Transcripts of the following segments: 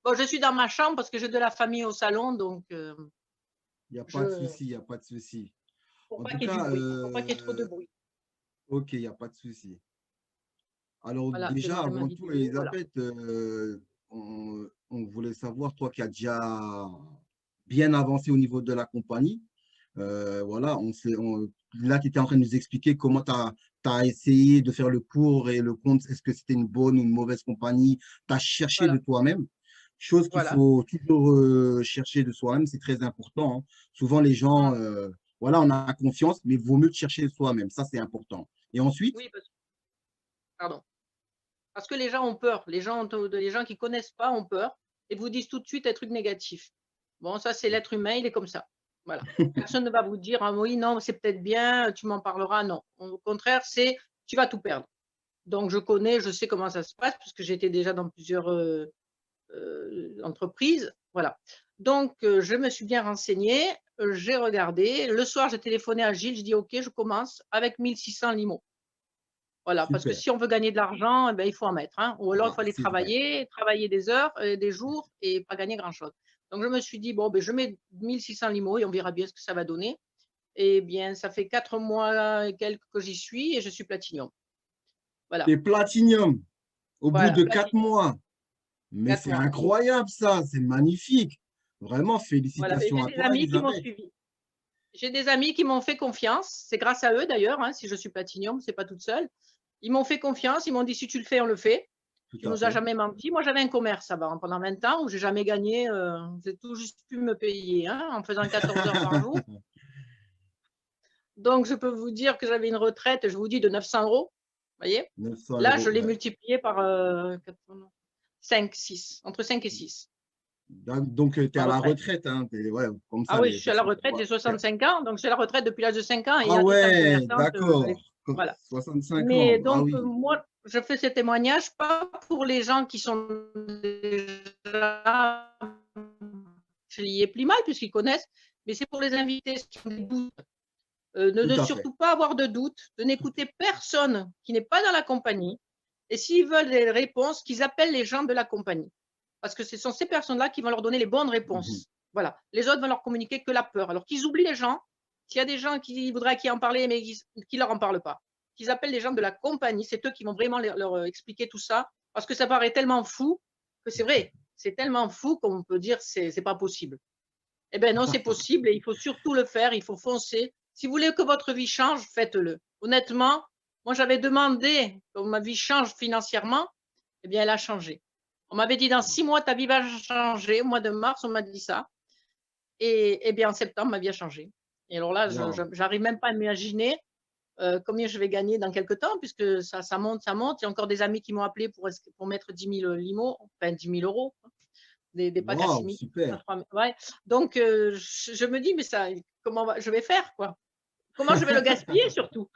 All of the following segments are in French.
Bon, je suis dans ma chambre parce que j'ai de la famille au salon, donc Il n'y a pas de je souci, il n'y a pas de souci. pour En pas tout qu'il y ait du cas, bruit, pour pas qu'il y ait trop de bruit. OK, il n'y a pas de souci. Alors Voilà, déjà, démarrer ma avant tout, vidéo, voilà. Elisabeth, on voulait savoir, toi qui as déjà bien avancé au niveau de la compagnie, voilà, là, tu étais en train de nous expliquer comment tu as essayé de faire le pour et le contre, est-ce que c'était une bonne ou une mauvaise compagnie, tu as cherché de Voilà, toi-même, chose qu'il voilà. faut toujours chercher de soi-même, c'est très important, hein. Souvent, les Mmh. gens, voilà, on a confiance, mais il vaut mieux de chercher de soi-même, ça c'est important. Et ensuite, Oui, pardon. Parce que les gens ont peur. Les gens qui connaissent pas ont peur et vous disent tout de suite un truc négatif. Bon, ça, c'est l'être humain, il est comme ça. Voilà. Personne ne va vous dire: «Ah oui, non, c'est peut-être bien, tu m'en parleras», non. Au contraire, c'est: «Tu vas tout perdre». Donc je connais, je sais comment ça se passe puisque j'étais déjà dans plusieurs, entreprises, voilà. Donc je me suis bien renseignée, j'ai regardé. Le soir, j'ai téléphoné à Gilles, je dis: «OK, je commence avec 1 600 limos». Voilà, parce que super. si on veut gagner de l'argent, eh beh, il faut en mettre, hein, ou alors il Ah, faut aller c'est vrai. travailler, travailler des heures, des jours et pas gagner grand chose. Donc je me suis dit: «Bon, beh, je mets 1 600 limos et on verra bien ce que ça va donner». Eh bien, ça fait 4 mois et quelques que j'y suis et je suis platinium. Voilà, Et Platinum, au bout voilà, de 4 platinium, mois. Mais 4 c'est mois. incroyable ça, c'est magnifique. Vraiment, Voilà, et félicitations j'ai à des toi, amis qui m'ont Elisabeth. suivie. J'ai des amis qui m'ont fait confiance, c'est grâce à eux d'ailleurs, hein, si je suis platinium, c'est pas toute seule. Ils m'ont fait confiance, ils m'ont dit: «Si tu le fais, on le fait. Tout Tu à nous as fait. jamais menti». Moi, j'avais un commerce avant, pendant 20 ans où j'ai jamais gagné, j'ai tout juste pu me payer, hein, en faisant 14 heures par jour. Donc je peux vous dire que j'avais une retraite, je vous dis, de 900 €, voyez? 900 Là, je euros, l'ai ouais. multiplié par, 5, 6, entre 5 et 6. Donc, tu es Ma à la retraite. retraite, hein, ouais, comme Ah ça, oui, je les suis à la personnes qui retraite, voient. j'ai 65 ans, donc j'ai la retraite depuis l'âge de 5 ans et Ah étant ouais, commerçante, d'accord. voilà. 65 ans, Mais ah donc oui. moi, je fais ce témoignage pas pour les gens qui sont déjà je n'y ai plus mal puisqu'ils connaissent, mais c'est pour les invités qui ont des doutes, Tout de à fait. surtout pas avoir de doute, de n'écouter personne qui n'est pas dans la compagnie et s'ils veulent des réponses, qu'ils appellent les gens de la compagnie. Parce que ce sont ces personnes-là qui vont leur donner les bonnes Mhm. réponses. Voilà. Les autres vont leur communiquer que la peur. Alors qu'ils oublient les gens. S'il y a des gens qui voudraient qui en parler, mais qui leur en parlent pas. Qu'ils appellent les gens de la compagnie. C'est eux qui vont vraiment leur expliquer tout ça. Parce que ça paraît tellement fou que c'est vrai. C'est tellement fou qu'on peut dire c'est pas possible. Eh bien non, c'est possible et il faut surtout le faire. Il faut foncer. Si vous voulez que votre vie change, faites-le. Honnêtement, moi j'avais demandé que ma vie change financièrement. Eh bien, elle a changé. On m'avait dit: «Dans 6 mois, ta vie va changer». Au mois de mars, on m'a dit ça et bien, en septembre, ma vie a changé et alors là, je Waouh. j'arrive même pas à imaginer, combien je vais gagner dans quelque temps puisque ça monte, ça monte. Il y a encore des amis qui m'ont appelé pour mettre 10 000 limos, enfin 10 000 €, hein, des packs à Waouh, 6 000, à super. 3 000, ouais. Donc je me dis: «Mais ça, je vais faire, quoi? Comment je vais le gaspiller surtout?»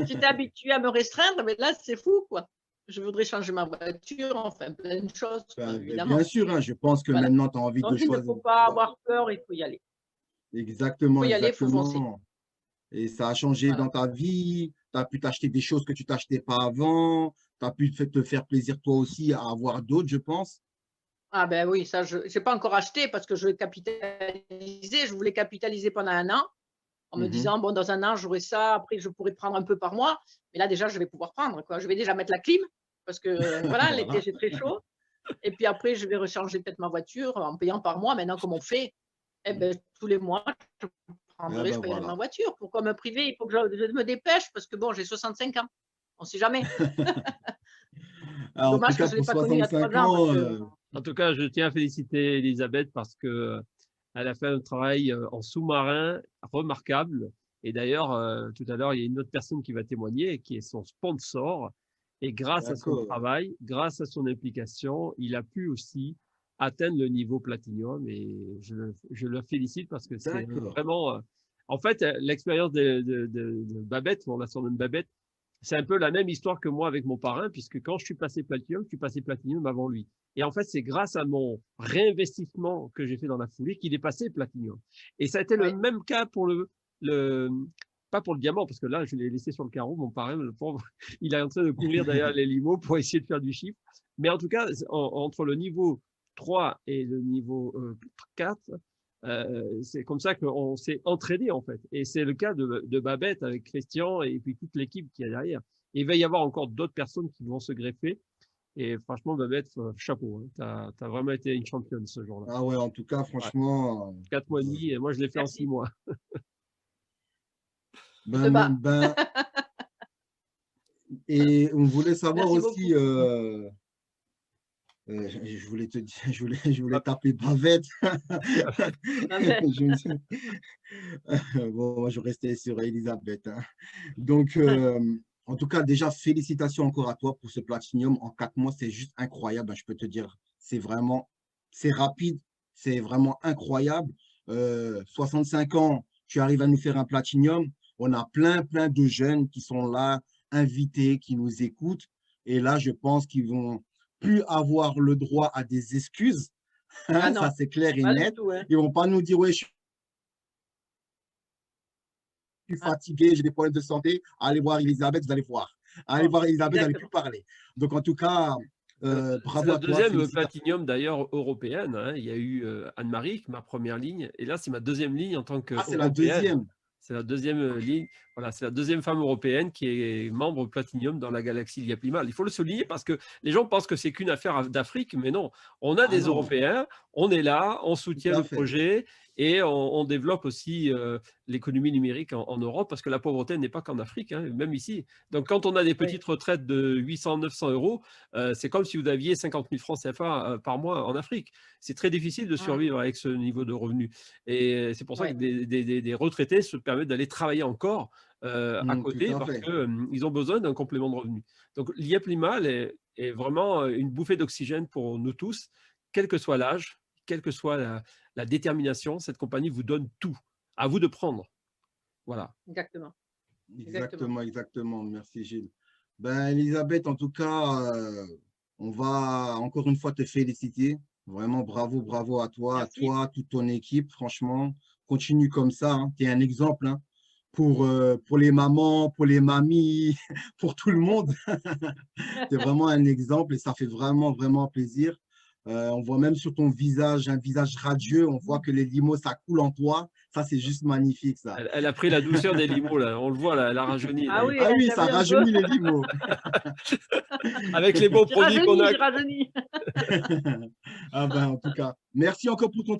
J'étais habituée à me restreindre, mais là, c'est fou, quoi. Je voudrais changer ma voiture, enfin plein de choses, quoi, Ben, bien évidemment. sûr, hein, je pense que Voilà. maintenant, tu as envie de Donc il ne choisir. faut pas Ouais, avoir peur, il faut y aller. Il faut exactement, y aller, il faut foncer. exactement. Et ça a changé dans Voilà. ta vie, tu as pu t'acheter des choses que tu t'achetais pas avant, tu as pu te faire plaisir toi aussi à avoir d'autres, je pense. Ah ben oui, ça je j'ai pas encore acheté parce que je vais capitaliser. Je voulais capitaliser pendant 1 an en me Mhm. disant: «Bon, dans 1 an, j'aurai ça, après je pourrai prendre un peu par mois». Mais là déjà, je vais pouvoir prendre, quoi. Je vais déjà mettre la clim parce que, voilà, l'été, Voilà. c'est très chaud et puis après je vais recharger peut-être ma voiture en payant par mois maintenant comme on fait. Eh ben tous les mois, je Eh prendrai, je ben paierai ma voilà. voiture. Pourquoi me priver? Il faut que je me dépêche parce que bon, j'ai 65 ans. On sait jamais. Alors, en tout Dommage que cas, je ne l'ai pour pas connu il y a 3 65 ans parce ans, que En tout cas, je tiens à féliciter Elisabeth parce que elle a fait un travail en sous-marin remarquable. Et d'ailleurs, tout à l'heure, il y a une autre personne qui va témoigner, qui est son sponsor. Et grâce à son d'accord, travail, grâce à son implication, il a pu aussi atteindre le niveau platinium. Et je le félicite parce que c'est d'accord. vraiment… en fait, l'expérience de Babette, on la surnomme Babette, c'est un peu la même histoire que moi avec mon parrain, puisque quand je suis passé Platinum avant lui. Et en fait, c'est grâce à mon réinvestissement que j'ai fait dans la foulée qu'il est passé Platinum. Et ça a été le ouais. même cas pour le pas pour le diamant, parce que là, je l'ai laissé sur le carreau, mon parrain, le pauvre, il est en train de courir derrière les limos pour essayer de faire du chiffre. Mais en tout cas, entre le niveau 3 et le niveau 4, c'est comme ça qu'on s'est entraîné en fait. Et c'est le cas de Babette avec Christian et puis toute l'équipe qui est derrière. Et il va y avoir encore d'autres personnes qui vont se greffer. Et franchement, Babette, chapeau. Hein. Tu as vraiment été une championne ce jour-là. Ah ouais, en tout cas, franchement. 4 mois et demi, et moi je l'ai fait en 6 mois. Et on voulait savoir Merci aussi, je voulais te dire, je voulais Ah. taper Bavette. Bavette. Bon, moi, je restais sur Elisabeth. Hein. Donc, en tout cas, déjà, félicitations encore à toi pour ce Platinum. En 4 mois, c'est juste incroyable. Hein, je peux te dire, c'est rapide, c'est vraiment incroyable. 65 ans, tu arrives à nous faire un Platinum. On a plein de jeunes qui sont là, invités, qui nous écoutent. Et là, je pense qu'ils vont plus avoir le droit à des excuses. Hein, Ah non, ça, c'est clair et pas du net. tout, hein. Ils ne vont pas nous dire, ouais, je suis fatigué, j'ai des problèmes de santé. Allez voir Elisabeth, vous allez voir. Allez voir Elisabeth, vous allez plus parler. Donc, en tout cas, bravo à toi. C'est la deuxième Platinum d'ailleurs européenne. Hein. Il y a eu Anne-Marie, ma première ligne. Et là, c'est ma deuxième ligne en tant que. Ah, c'est la deuxième. C'est la deuxième ligne. Voilà, c'est la deuxième femme européenne qui est membre Platinum dans la galaxie Liaplimal. Il faut le souligner parce que les gens pensent que c'est qu'une affaire d'Afrique, mais non. On a des Européens, on est là, on soutient le projet et on développe aussi l'économie numérique en Europe parce que la pauvreté n'est pas qu'en Afrique, hein, même ici. Donc, quand on a des petites retraites de 800-900 euros, c'est comme si vous aviez 50 000 francs CFA par mois en Afrique. C'est très difficile de survivre avec ce niveau de revenu. Et c'est pour ça que des retraités se permettent d'aller travailler encore à côté parce qu'ils ont besoin d'un complément de revenu. Donc, l'IEP-Limal est vraiment une bouffée d'oxygène pour nous tous, quel que soit l'âge, quelle que soit la détermination. Cette compagnie vous donne tout. À vous de prendre. Voilà. Exactement. Merci, Gilles. Ben, Elisabeth, en tout cas, on va encore une fois te féliciter. Vraiment, bravo à toi, Merci. à toi, toute ton équipe. Franchement, continue comme ça. Hein. Tu es un exemple hein, pour les mamans, pour les mamies, pour tout le monde. Tu es vraiment un exemple et ça fait vraiment plaisir. On voit même sur ton visage, un visage radieux, on voit que les limos, ça coule en toi. Ça, c'est juste magnifique, ça. Elle a pris la douceur des limos, là. On le voit, là, elle a rajeuni. Ah là. oui, ça rajeunit les limos. Avec les bons produits qu'on a. J'ai rajeuni. Ah ben, en tout cas, merci encore pour ton